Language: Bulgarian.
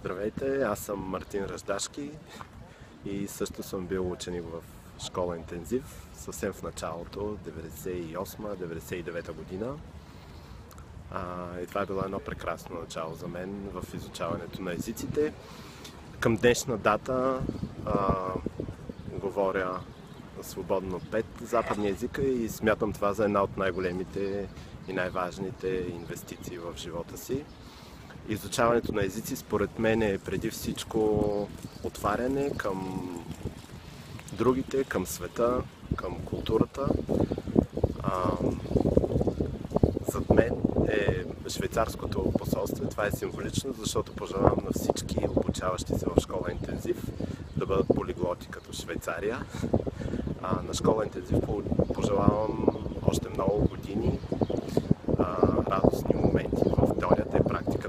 Здравейте, аз съм Мартин Ръждашки и също съм бил ученик в школа интензив съвсем в началото, 98-99 година. И това е било едно прекрасно начало за мен в изучаването на езиците. Към днешна дата говоря свободно 5 западни езика и смятам това за една от най-големите и най-важните инвестиции в живота си. Изучаването на езици според мен е преди всичко отваряне към другите, към света, към културата. Зад мен е швейцарското посолство. Това е символично, защото пожелавам на всички обучаващи се в школа интензив да бъдат полиглоти като Швейцария. На школа интензив пожелавам още много години радостни моменти в теорията и практиката.